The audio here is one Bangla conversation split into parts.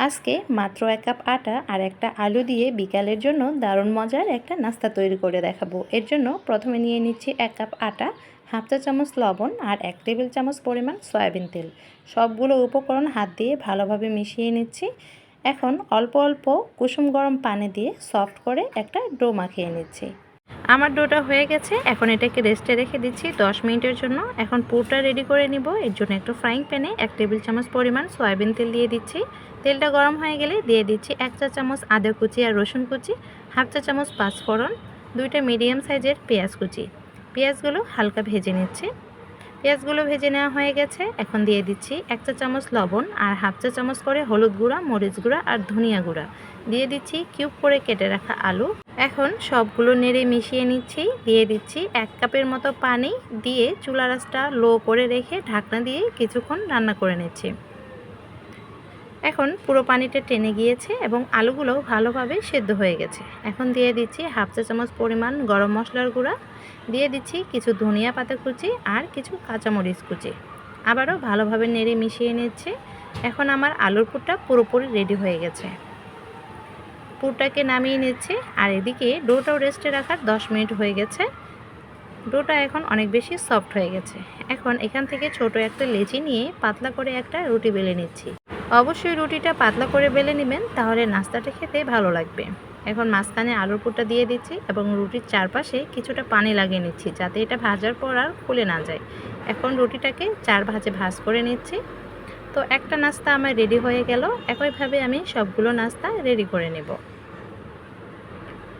আজকে মাত্র 1 কাপ আটা আর একটা আলু দিয়ে বিকালের জন্য দারুণ মজার একটা নাস্তা তৈরি করে দেখাবো। এর জন্য প্রথমে নিয়ে নিচ্ছি 1 কাপ আটা, হাফ চা চামচ লবণ আর 1 টেবিল চামচ পরিমাণ সয়াবিন তেল। সবগুলো উপকরণ হাত দিয়ে ভালোভাবে মিশিয়ে নিচ্ছি। এখন অল্প অল্প কুসুম গরম পানি দিয়ে সফট করে একটা ডো মাখিয়ে নিচ্ছি। আমার ডোটা হয়ে গেছে, এখন এটাকে রেস্টে রেখে দিচ্ছি 10 মিনিটের জন্য। এখন পুরটা রেডি করে নিব। এর জন্য একটু ফ্রাইং প্যানে 1 টেবিল চামচ পরিমাণ সয়াবিন তেল দিয়ে দিচ্ছি। তেলটা গরম হয়ে গেলে দিয়ে দিচ্ছি 1 চা চামচ আদা কুচি আর রসুন কুচি, হাফ চা চামচ পাঁচফোড়ন, 2টা মিডিয়াম সাইজের পেঁয়াজ কুচি। পেঁয়াজগুলো হালকা ভেজে নিচ্ছি। পেঁয়াজগুলো ভেজে নেওয়া হয়ে গেছে। এখন দিয়ে দিচ্ছি 1 চা চামচ লবণ আর হাফ চা চামচ করে হলুদ গুঁড়া, মরিচ গুঁড়া আর ধনিয়া গুঁড়া। দিয়ে দিচ্ছি কিউব করে কেটে রাখা আলু। এখন সবগুলো নেড়ে মিশিয়ে নিচ্ছি। দিয়ে দিচ্ছি 1 কাপের মতো পানি, দিয়ে চুলার আঁচটা লো করে রেখে ঢাকনা দিয়ে কিছুক্ষণ রান্না করে নিচ্ছি। এখন পুরো পানিটা টেনে গিয়েছে এবং আলুগুলোও ভালোভাবে সেদ্ধ হয়ে গেছে। এখন দিয়ে দিচ্ছি হাফ চা চামচ পরিমাণ গরম মশলার গুঁড়া, দিয়ে দিচ্ছি কিছু ধনিয়া পাতা কুচি আর কিছু কাঁচামরিচ কুচি। আবারও ভালোভাবে নেড়ে মিশিয়ে নিচ্ছি। এখন আমার আলুর পুরটা পুরোপুরি রেডি হয়ে গেছে। পুরটাকে নামিয়ে নিচ্ছি আর এদিকে ডোটাও রেস্টে রাখার 10 মিনিট হয়ে গেছে। ডোটা এখন অনেক বেশি সফট হয়ে গেছে। এখন এখান থেকে ছোট একটা লেচি নিয়ে পাতলা করে একটা রুটি বেলে নিচ্ছি। অবশ্যই রুটিটা পাতলা করে বেলে নেবেন, তাহলে নাস্তাটা খেতে ভালো লাগবে। এখন মাঝখানে আলুর পুরটা দিয়ে দিচ্ছি এবং রুটির চারপাশে কিছুটা পানি লাগিয়ে নিচ্ছি, যাতে এটা ভাজার পর আর খুলে না যায়। এখন রুটিটাকে 4 ভাঁজে ভাঁজ করে নিচ্ছি। তো একটা নাস্তা আমার রেডি হয়ে গেল। একইভাবে আমি সবগুলো নাস্তা রেডি করে নেব।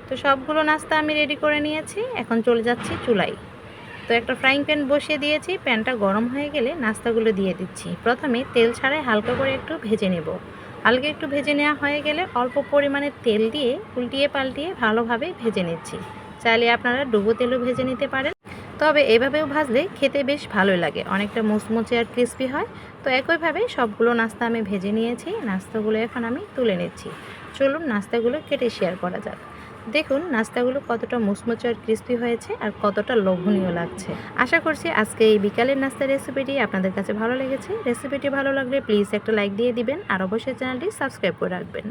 তো সবগুলো নাস্তা আমি রেডি করে নিয়েছি। এখন চলে যাচ্ছি চুলায়। তো একটা ফ্রাইং প্যান বসিয়ে দিয়েছি। প্যানটা গরম হয়ে গেলে নাস্তাগুলো দিয়ে দিচ্ছি। প্রথমে তেল ছাড়াই হালকা করে একটু ভেজে নেব। হালকা একটু ভেজে নেওয়া হয়ে গেলে অল্প পরিমাণে তেল দিয়ে উল্টিয়ে পাল্টিয়ে ভালোভাবে ভেজে নিচ্ছি। চাইলে আপনারা ডুবো তেলও ভেজে নিতে পারেন, তবে এভাবেও ভাজলে খেতে বেশ ভালোই লাগে, অনেকটা মুচমুচে আর ক্রিস্পি হয়। তো একইভাবে সবগুলো নাস্তা আমি ভেজে নিয়েছি। নাস্তাগুলো এখন আমি তুলে নিচ্ছি। চলুন নাস্তাগুলো কেটে শেয়ার করা যাক। দেখুন নাস্তাগুলো কতটা মুচমুচে আর ক্রিস্পি হয়েছে আর কতটা লোভনীয় লাগছে। আশা করছি আজকে এই বিকালের নাস্তার রেসিপিটি আপনাদের কাছে ভালো লেগেছে। রেসিপিটি ভালো লাগলে প্লিজ একটা লাইক দিয়ে দিবেন আর অবশ্যই চ্যানেলটি সাবস্ক্রাইব করে রাখবেন।